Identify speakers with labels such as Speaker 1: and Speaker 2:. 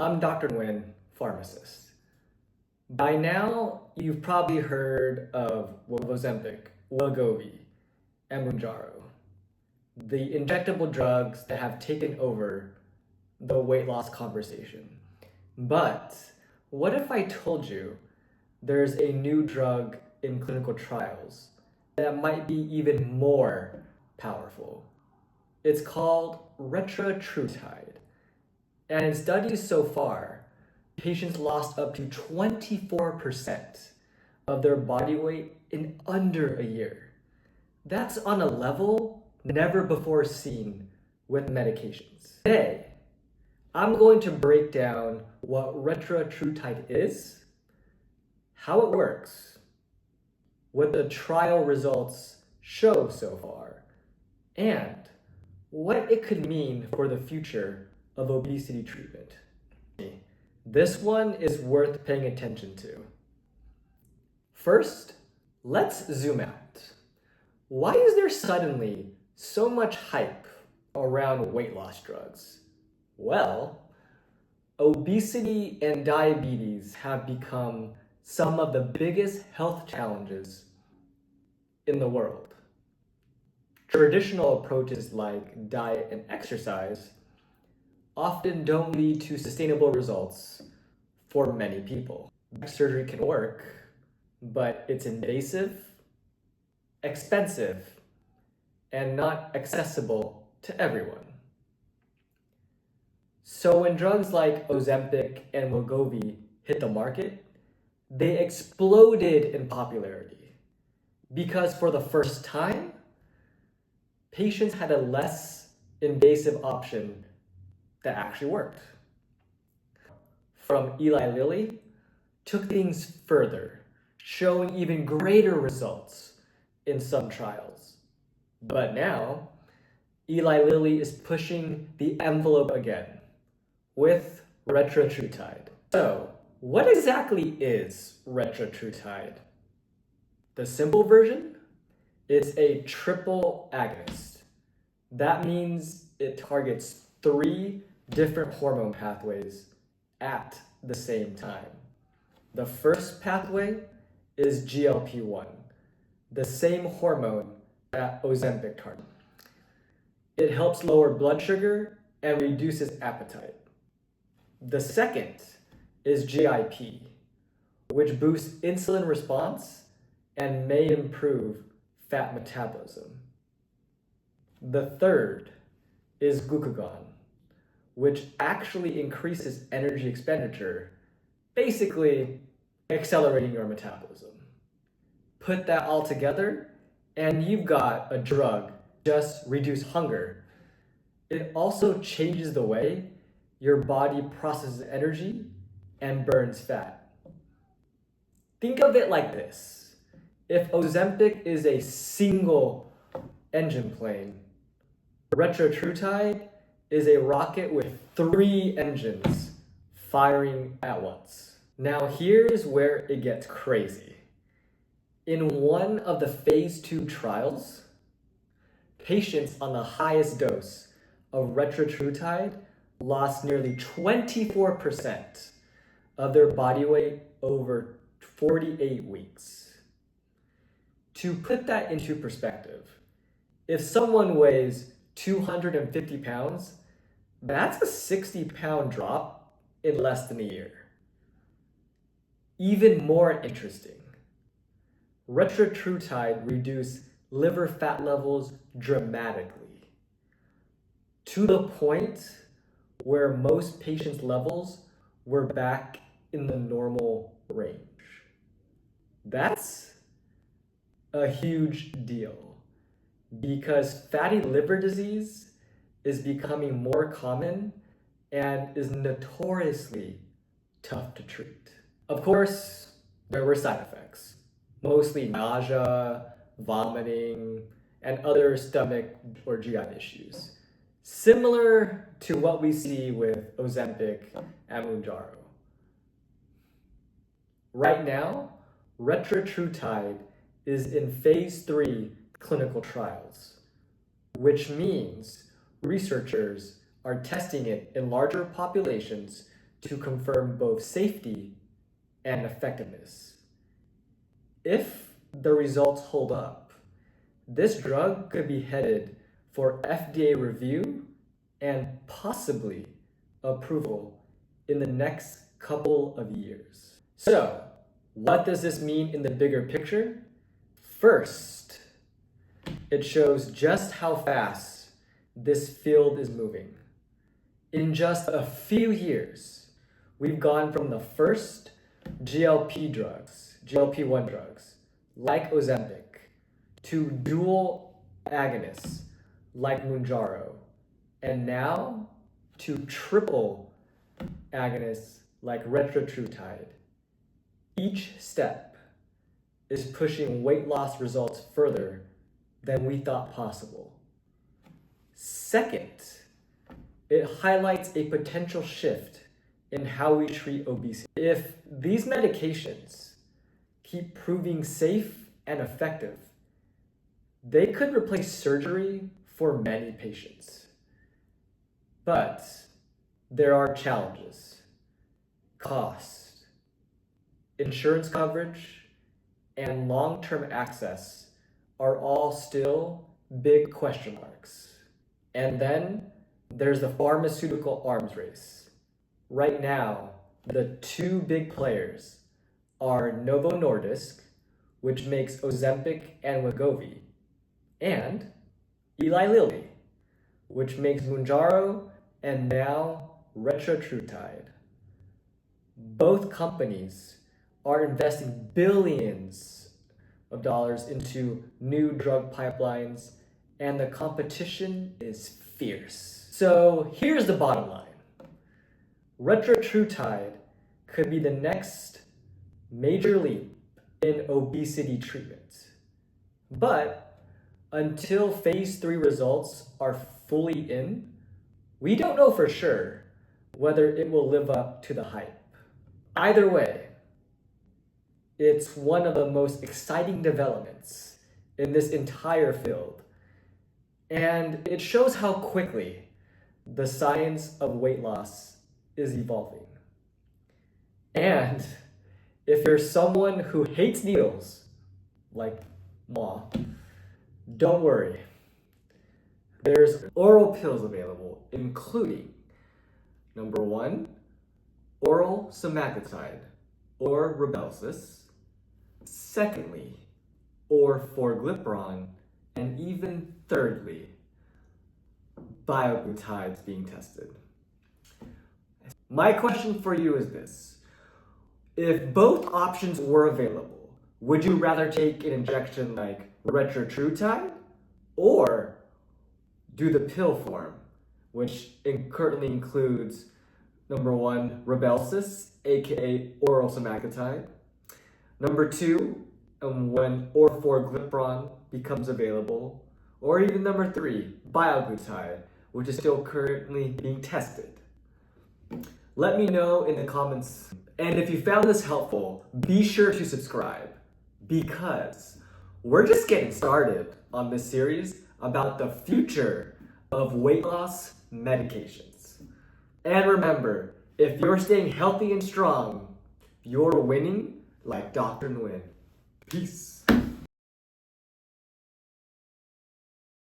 Speaker 1: I'm Dr. Nguyen, pharmacist. By now, you've probably heard of Ozempic, Wegovy, and Mounjaro, the injectable drugs that have taken over the weight loss conversation. But what if I told you there's a new drug in clinical trials that might be even more powerful? It's called Retratrutide. And in studies so far, patients lost up to 24% of their body weight in under a year. That's on a level never before seen with medications. Today, I'm going to break down what Retratrutide is, how it works, what the trial results show so far, and what it could mean for the future of obesity treatment. This one is worth paying attention to. First, let's zoom out. Why is there suddenly so much hype around weight loss drugs? Well, obesity and diabetes have become some of the biggest health challenges in the world. Traditional approaches like diet and exercise often don't lead to sustainable results for many people. Surgery can work, but it's invasive, expensive, and not accessible to everyone. So when drugs like Ozempic and Wegovy hit the market, they exploded in popularity because for the first time, patients had a less invasive option that actually worked. From Eli Lilly took things further, showing even greater results in some trials. But now, Eli Lilly is pushing the envelope again with Retratrutide. So, what exactly is Retratrutide? The simple version? It's a triple agonist. That means it targets 3 different hormone pathways at the same time. The first pathway is GLP-1, the same hormone that Ozempic targets. It helps lower blood sugar and reduces appetite. The second is GIP, which boosts insulin response and may improve fat metabolism. The third is glucagon, which actually increases energy expenditure, basically accelerating your metabolism. Put that all together, and you've got a drug just reduce hunger. It also changes the way your body processes energy and burns fat. Think of it like this. If Ozempic is a single engine plane, Retratrutide is a rocket with 3 engines firing at once. Now here's where it gets crazy. In one of the phase 2 trials, patients on the highest dose of Retratrutide lost nearly 24% of their body weight over 48 weeks. To put that into perspective, if someone weighs 250 pounds, that's a 60-pound drop in less than a year. Even more interesting, Retratrutide reduced liver fat levels dramatically to the point where most patients' levels were back in the normal range. That's a huge deal because fatty liver disease is becoming more common and is notoriously tough to treat. Of course, there were side effects, mostly nausea, vomiting, and other stomach or GI issues, similar to what we see with Ozempic and Mounjaro. Right now, Retratrutide is in phase 3 clinical trials, which means researchers are testing it in larger populations to confirm both safety and effectiveness. If the results hold up, this drug could be headed for FDA review and possibly approval in the next couple of years. So, what does this mean in the bigger picture? First, it shows just how fast this field is moving. In just a few years, we've gone from the first GLP-1 drugs, like Ozempic, to dual agonists, like Mounjaro, and now to triple agonists, like Retratrutide. Each step is pushing weight loss results further than we thought possible. Second, it highlights a potential shift in how we treat obesity. If these medications keep proving safe and effective, they could replace surgery for many patients. But there are challenges. Cost, insurance coverage, and long-term access are all still big question marks. And then there's the pharmaceutical arms race. Right now, the two big players are Novo Nordisk, which makes Ozempic and Wegovy, and Eli Lilly, which makes Mounjaro and now Retratrutide. Both companies are investing billions of dollars into new drug pipelines, and the competition is fierce. So here's the bottom line. Retratrutide could be the next major leap in obesity treatment. But until phase 3 results are fully in, we don't know for sure whether it will live up to the hype. Either way, it's one of the most exciting developments in this entire field. And it shows how quickly the science of weight loss is evolving. And if you're someone who hates needles, like Ma, don't worry. There's oral pills available, including number 1, oral semaglutide or Rybelsus. Secondly, orforglipron, and even thirdly, bioglutides being tested. My question for you is this. If both options were available, would you rather take an injection like Retratrutide or do the pill form, which currently includes number 1, Rybelsus, aka oral semaglutide. Number 2, when orforglipron becomes available, or even number 3, bioglutide, which is still currently being tested. Let me know in the comments. And if you found this helpful, be sure to subscribe, because we're just getting started on this series about the future of weight loss medications. And remember, if you're staying healthy and strong, you're winning like Dr. Nguyen. Peace.